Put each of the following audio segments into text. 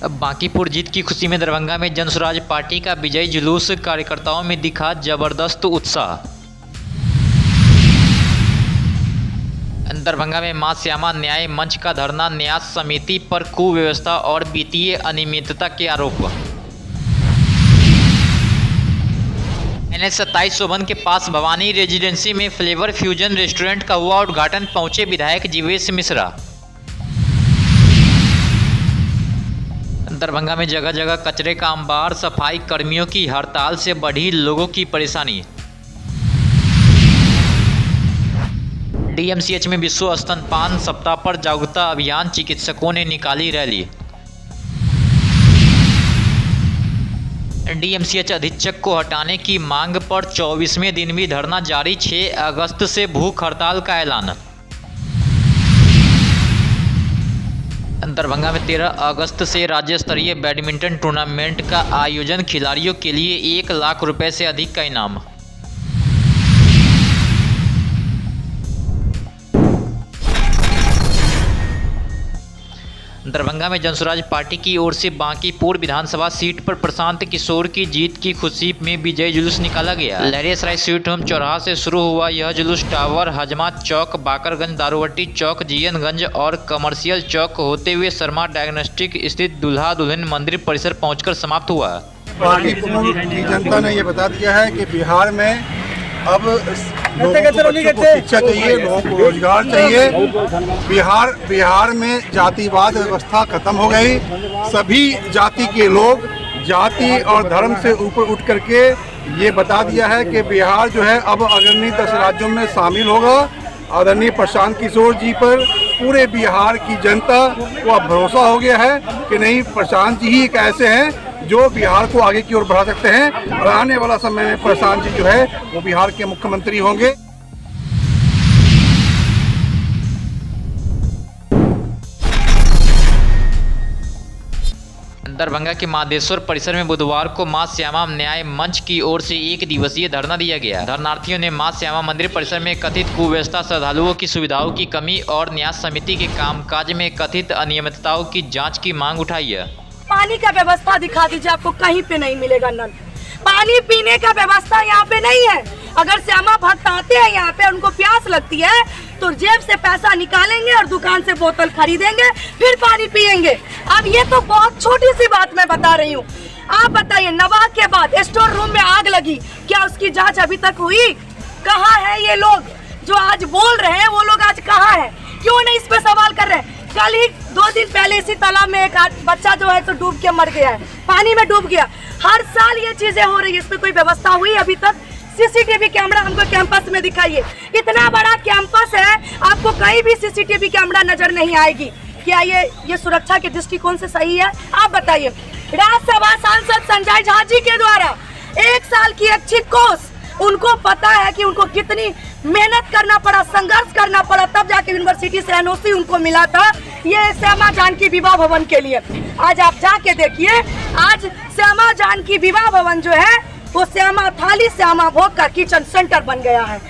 अब बांकीपुर जीत की खुशी में दरभंगा में जनसुराज पार्टी का विजयी जुलूस, कार्यकर्ताओं में दिखा जबरदस्त उत्साह। दरभंगा में मां श्यामा न्याय मंच का धरना, न्यास समिति पर कुव्यवस्था और वित्तीय अनियमितता के आरोप। NH 27 के पास भवानी रेजिडेंसी में फ्लेवर फ्यूजन रेस्टोरेंट का हुआ उद्घाटन, पहुंचे विधायक जीवेश मिश्रा। दरभंगा में जगह जगह कचरे का अंबार, सफाई कर्मियों की हड़ताल से बढ़ी लोगों की परेशानी। DMCH में विश्व स्तनपान सप्ताह पर जागरूकता अभियान, चिकित्सकों ने निकाली रैली। DMCH अधीक्षक को हटाने की मांग पर 24वें दिन भी धरना जारी, 6 अगस्त से भूख हड़ताल का ऐलान। दरभंगा में 13 अगस्त से राज्य स्तरीय बैडमिंटन टूर्नामेंट का आयोजन, खिलाड़ियों के लिए 1 लाख रुपए से अधिक का इनाम। दरभंगा में जनसुराज पार्टी की ओर से बांकीपुर विधानसभा सीट पर प्रशांत किशोर की जीत की खुशी में विजय जुलूस निकाला गया। लहरियासराय स्वीट होम चौराहा से शुरू हुआ यह जुलूस टावर, हजमा चौक, बाकरगंज, दारूवट्टी चौक, जीएनगंज और कमर्शियल चौक होते हुए शर्मा डायग्नोस्टिक स्थित दूल्हा दुल्हन मंदिर परिसर पहुंचकर समाप्त हुआ। बांकीपुर की जनता ने यह बता दिया है कि बिहार में अब लोगों को शिक्षा चाहिए, लोगों को रोजगार चाहिए। बिहार में जातिवाद व्यवस्था खत्म हो गई। सभी जाति के लोग जाति और धर्म से ऊपर उठ करके ये बता दिया है कि बिहार जो है अब अग्रणी 10 राज्यों में शामिल होगा। आदरणीय प्रशांत किशोर जी पर पूरे बिहार की जनता को अब भरोसा हो गया है कि नहीं, प्रशांत जी ही एक ऐसे हैं जो बिहार को आगे की ओर बढ़ा सकते हैं और आने वाला समय में प्रशांत जी जो है वो बिहार के मुख्यमंत्री होंगे। दरभंगा के मादेश्वर परिसर में बुधवार को मां श्यामा न्याय मंच की ओर से 1 दिवसीय धरना दिया गया। धरनार्थियों ने मां श्यामा मंदिर परिसर में कथित कुव्यवस्था, श्रद्धालुओं की सुविधाओं की कमी और न्यास समिति के कामकाज में कथित अनियमितताओं की जांच की मांग उठाई है। पानी का व्यवस्था दिखा दीजिए, आपको कहीं पे नहीं मिलेगा नल। पानी पीने का व्यवस्था यहाँ पे नहीं है। अगर श्यामा भक्त आते हैं यहाँ पे, उनको प्यास लगती है तो जेब से पैसा निकालेंगे और दुकान से बोतल खरीदेंगे, फिर पानी पियेंगे। अब ये तो बहुत छोटी सी बात मैं बता रही हूँ। आप बताइए, नवाह के बाद स्टोर रूम में आग लगी, क्या उसकी जांच अभी तक हुई? कहाँ है ये लोग जो आज बोल रहे हैं? वो लोग आज कहाँ है? क्यों नहीं इस पे सवाल कर रहे हैं? कल ही 2 दिन पहले इसी तालाब में एक बच्चा जो है तो डूब के मर गया है, पानी में डूब गया। हर साल ये चीजें हो रही है, इस पे कोई व्यवस्था हुई अभी तक? CCTV कैमरा हमको कैंपस में दिखाइए। इतना बड़ा कैंपस है, आपको कहीं भी CCTV कैमरा नजर नहीं आएगी। क्या ये सुरक्षा के दृष्टिकोण से सही है? आप बताइए। राज्यसभा सांसद संजय झा जी के द्वारा 1 साल की ऐच्छिक कोर्स, उनको पता है कि उनको कितनी मेहनत करना पड़ा, संघर्ष करना पड़ा, तब जाके यूनिवर्सिटी से NOC उनको मिला था ये श्यामा जानकी विवाह भवन के लिए। आज आप जाके देखिए, आज श्यामा जानकी विवाह भवन जो है वो श्यामा थाली, श्यामा भोग का किचन सेंटर बन गया है।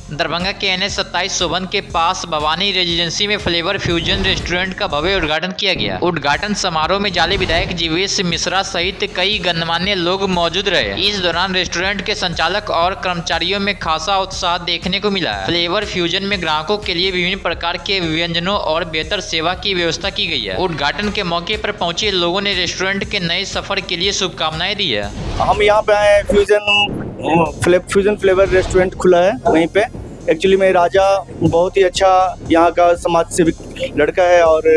दरभंगा के NH 27 के पास भवानी रेजिडेंसी में फ्लेवर फ्यूजन रेस्टोरेंट का भव्य उद्घाटन किया गया। उद्घाटन समारोह में जाले विधायक जीवेश मिश्रा सहित कई गणमान्य लोग मौजूद रहे। इस दौरान रेस्टोरेंट के संचालक और कर्मचारियों में खासा उत्साह देखने को मिला। फ्लेवर फ्यूजन में ग्राहकों के लिए विभिन्न प्रकार के व्यंजनों और बेहतर सेवा की व्यवस्था की गई है। उद्घाटन के मौके पर पहुंचे लोगों ने रेस्टोरेंट के नए सफर के लिए शुभकामनाएं दी है। हम यहाँ पे आए, फ्यूजन फ्लेवर रेस्टोरेंट खुला है वहीं पे। एक्चुअली में राजा बहुत ही अच्छा यहाँ का समाज सेविक लड़का है और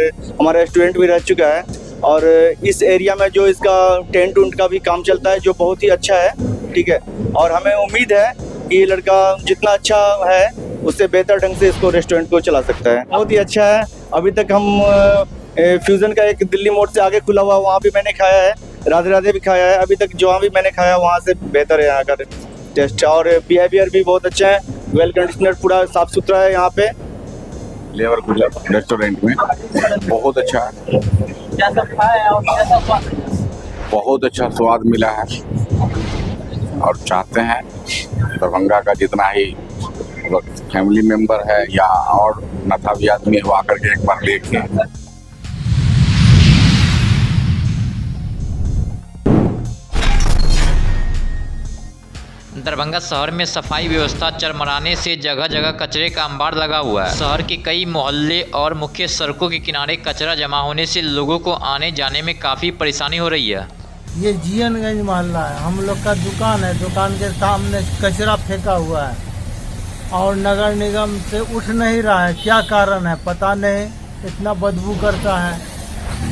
हमारा रेस्टोरेंट भी रह चुका है। और इस एरिया में जो इसका टेंट उंट का भी काम चलता है जो बहुत ही अच्छा है, ठीक है। और हमें उम्मीद है कि ये लड़का जितना अच्छा है उससे बेहतर ढंग से इसको रेस्टोरेंट को चला सकता है। बहुत ही अच्छा है। अभी तक हम फ्यूजन का एक दिल्ली मोड़ से आगे खुला हुआ, वहाँ भी मैंने खाया है, राधे राधे भी खाया है। अभी तक जहाँ भी मैंने खाया वहाँ से बेहतर है यहाँ का टेस्ट। और बिहेवियर भी बहुत अच्छा है, वेल कंडीशनर, पूरा साफ सुथरा है यहाँ पे। फ्लेवर रेस्टोरेंट में बहुत अच्छा है, बहुत अच्छा स्वाद मिला है और चाहते हैं दरभंगा का जितना ही अगर फैमिली मेंबर है या और नथा भी आदमी हो आकर के एक बार देखें। दरभंगा शहर में सफाई व्यवस्था चरमराने से जगह जगह कचरे का अंबार लगा हुआ है। शहर के कई मोहल्ले और मुख्य सड़कों के किनारे कचरा जमा होने से लोगों को आने जाने में काफ़ी परेशानी हो रही है। ये जीएनगंज मोहल्ला है, हम लोग का दुकान है, दुकान के सामने कचरा फेंका हुआ है और नगर निगम से उठ नहीं रहा है। क्या कारण है पता नहीं, इतना बदबू करता है,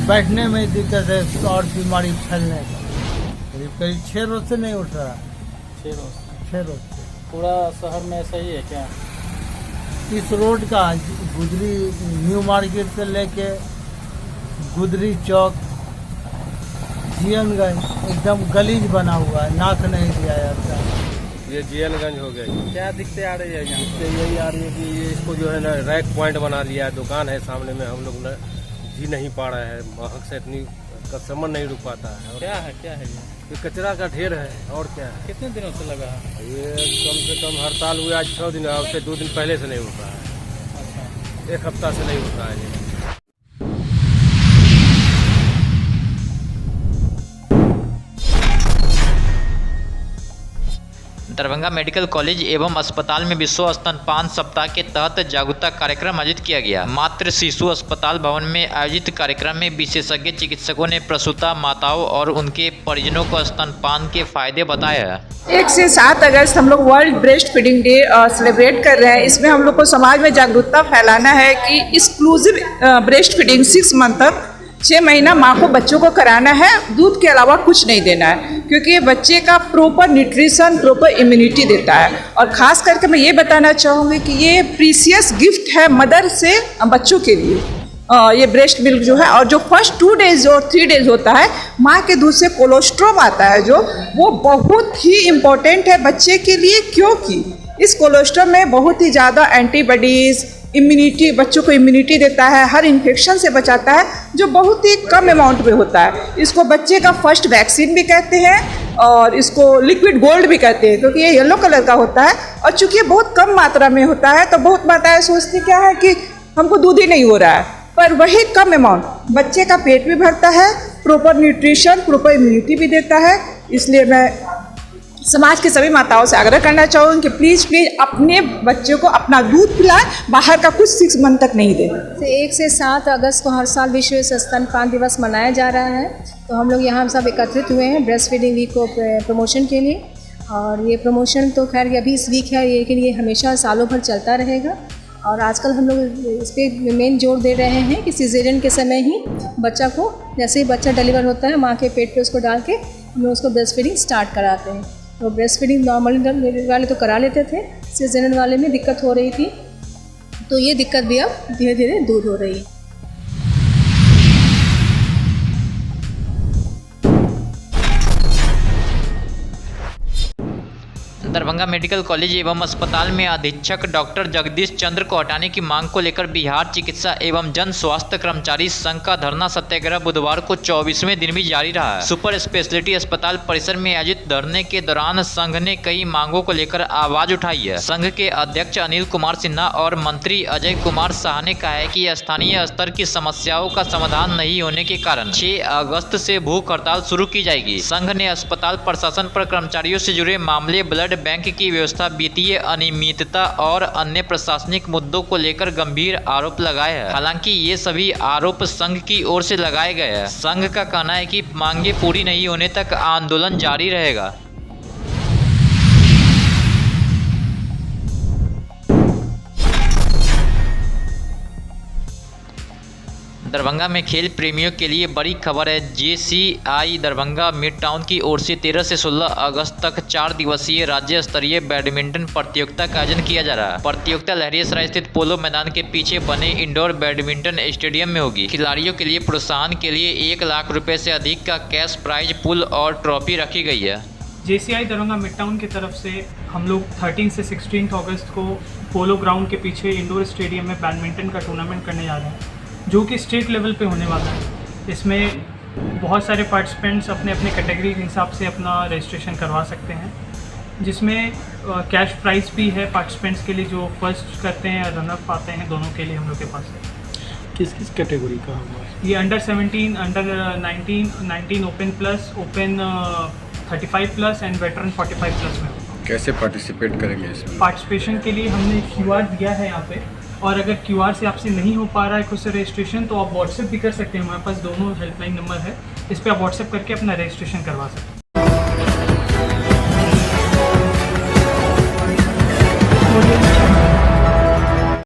बैठने में दिक्कत है और बीमारी फैलने का। करीब 6 रोज से नहीं उठ रहा है। 6 रोज से पूरा शहर में ऐसा ही है क्या? इस रोड का गुदरी न्यू मार्केट से लेके गुदरी चौक जीएनगंज एकदम गलीज बना हुआ है, नाक नहीं दिया जाता है। ये जीएनगंज हो गया। क्या दिक्कतें आ रही है यहाँ से? यही आ रही है कि ये इसको जो है ना रैक पॉइंट बना लिया है, दुकान है सामने में, हम लोग जी नहीं पा रहे हैं, महक से इतनी कस्टमर नहीं रुक पाता है। क्या है ये कचरा का ढेर है और क्या है। कितने दिनों से लगा है ये? कम से कम हड़ताल हुए आज 6 दिन, अब से 2 दिन पहले से नहीं उठ रहा है। अच्छा, 1 हफ्ता से नहीं उठ रहा है ये। दरभंगा मेडिकल कॉलेज एवं अस्पताल में विश्व स्तनपान सप्ताह के तहत जागरूकता कार्यक्रम आयोजित किया गया। मातृ शिशु अस्पताल भवन में आयोजित कार्यक्रम में विशेषज्ञ चिकित्सकों ने प्रसूता माताओं और उनके परिजनों को स्तनपान के फायदे बताए हैं। 1 से 7 अगस्त हम लोग world breast feeding day celebrate कर रहे हैं। इसमें हम लोग को समाज में जागरूकता फैलाना है कि एक्सक्लूसिव ब्रेस्ट फीडिंग 6 मंथ तक 6 महीना माँ को बच्चों को कराना है, दूध के अलावा कुछ नहीं देना है, क्योंकि ये बच्चे का प्रॉपर न्यूट्रिशन, प्रॉपर इम्यूनिटी देता है। और ख़ास करके मैं ये बताना चाहूँगी कि ये प्रीसियस गिफ्ट है मदर से बच्चों के लिए, ये ब्रेस्ट मिल्क जो है। और जो फर्स्ट 2 डेज और 3 डेज होता है, माँ के दूध से कोलेस्ट्रॉल आता है जो वो बहुत ही इम्पोर्टेंट है बच्चे के लिए, क्योंकि इस कोलेस्ट्रॉल में बहुत ही ज़्यादा एंटीबॉडीज़, इम्यूनिटी, बच्चों को इम्यूनिटी देता है, हर इन्फेक्शन से बचाता है, जो बहुत ही कम अमाउंट में होता है। इसको बच्चे का फर्स्ट वैक्सीन भी कहते हैं और इसको लिक्विड गोल्ड भी कहते हैं, क्योंकि ये येलो कलर का होता है। और चूंकि ये बहुत कम मात्रा में होता है तो बहुत माताएं सोचती क्या है कि हमको दूध ही नहीं हो रहा है, पर वही कम अमाउंट बच्चे का पेट भी भरता है, प्रॉपर न्यूट्रिशन, प्रॉपर इम्यूनिटी भी देता है। इसलिए मैं समाज की सभी माताओं से आग्रह करना चाहूँगी कि प्लीज़ अपने बच्चों को अपना दूध पिलाएं, बाहर का कुछ 6 मंथ तक नहीं दें। 1 से 7 अगस्त को हर साल विश्व स्तनपान दिवस मनाया जा रहा है, तो हम लोग यहाँ सब एकत्रित हुए हैं ब्रेस्ट फीडिंग वीक को प्रमोशन के लिए। और ये प्रमोशन तो खैर अभी इस वीक है, लेकिन ये हमेशा सालों भर चलता रहेगा। और आजकल हम लोग इस पर मेन जोर दे रहे हैं कि सीजेरियन के समय ही बच्चा को, जैसे ही बच्चा डिलीवर होता है, माँ के पेट पे उसको डाल के हम लोग उसको ब्रेस्ट फीडिंग स्टार्ट कराते हैं। तो ब्रेस्ट फीडिंग नॉर्मली वाले तो करा लेते थे, सीजनल वाले में दिक्कत हो रही थी, तो ये दिक्कत भी अब धीरे धीरे दूर हो रही है। दरभंगा मेडिकल कॉलेज एवं अस्पताल में अधीक्षक डॉक्टर जगदीश चंद्र को हटाने की मांग को लेकर बिहार चिकित्सा एवं जन स्वास्थ्य कर्मचारी संघ का धरना सत्याग्रह बुधवार को 24वें दिन भी जारी रहा है। सुपर स्पेशलिटी अस्पताल परिसर में आयोजित धरने के दौरान संघ ने कई मांगों को लेकर आवाज उठाई है। संघ के अध्यक्ष अनिल कुमार सिन्हा और मंत्री अजय कुमार शाह ने कहा है कि स्थानीय स्तर की समस्याओं का समाधान नहीं होने के कारण 6 अगस्त से भूख हड़ताल शुरू की जाएगी। संघ ने अस्पताल प्रशासन पर कर्मचारियों से जुड़े मामले, ब्लड बैंक की व्यवस्था, वित्तीय अनियमितता और अन्य प्रशासनिक मुद्दों को लेकर गंभीर आरोप लगाए हैं। हालांकि ये सभी आरोप संघ की ओर से लगाए गए हैं। संघ का कहना है कि मांगे पूरी नहीं होने तक आंदोलन जारी रहेगा। दरभंगा में खेल प्रेमियों के लिए बड़ी खबर है। JCI दरभंगा मिड टाउन की ओर से 13 से 16 अगस्त तक 4 दिवसीय राज्य स्तरीय बैडमिंटन प्रतियोगिता का आयोजन किया जा रहा है। प्रतियोगिता लहरियासराय स्थित पोलो मैदान के पीछे बने इंडोर बैडमिंटन स्टेडियम में होगी। खिलाड़ियों के लिए प्रोत्साहन के लिए 1 लाख रुपए से अधिक का कैश प्राइज पुल और ट्रॉफी रखी गई है। JCI दरभंगा मिड टाउन की तरफ से हम लोग 13 से 16 अगस्त को पोलो ग्राउंड के पीछे इंडोर स्टेडियम में बैडमिंटन का टूर्नामेंट करने जा रहे हैं, जो कि स्टेट लेवल पे होने वाला है। इसमें बहुत सारे पार्टिसिपेंट्स अपने अपने कैटेगरी के हिसाब से अपना रजिस्ट्रेशन करवा सकते हैं। जिसमें कैश प्राइस भी है पार्टिसिपेंट्स के लिए जो फर्स्ट करते हैं रनअप पाते हैं, दोनों के लिए हम लोग के पास है। किस किस कैटेगरी का होगा? ये under 17, under 19 open plus, open 35 plus and veteran 45 plus में होगा। कैसे पार्टिसिपेट करेंगे इसमें? पार्टिसिपेशन के लिए हमने QR दिया है यहाँ पे, और अगर QR से आपसे नहीं हो पा रहा है खुद से रजिस्ट्रेशन तो आप व्हाट्सएप भी कर सकते हैं। हमारे पास दोनों हेल्पलाइन नंबर है, इस पर आप व्हाट्सएप करके अपना रजिस्ट्रेशन करवा सकते हैं।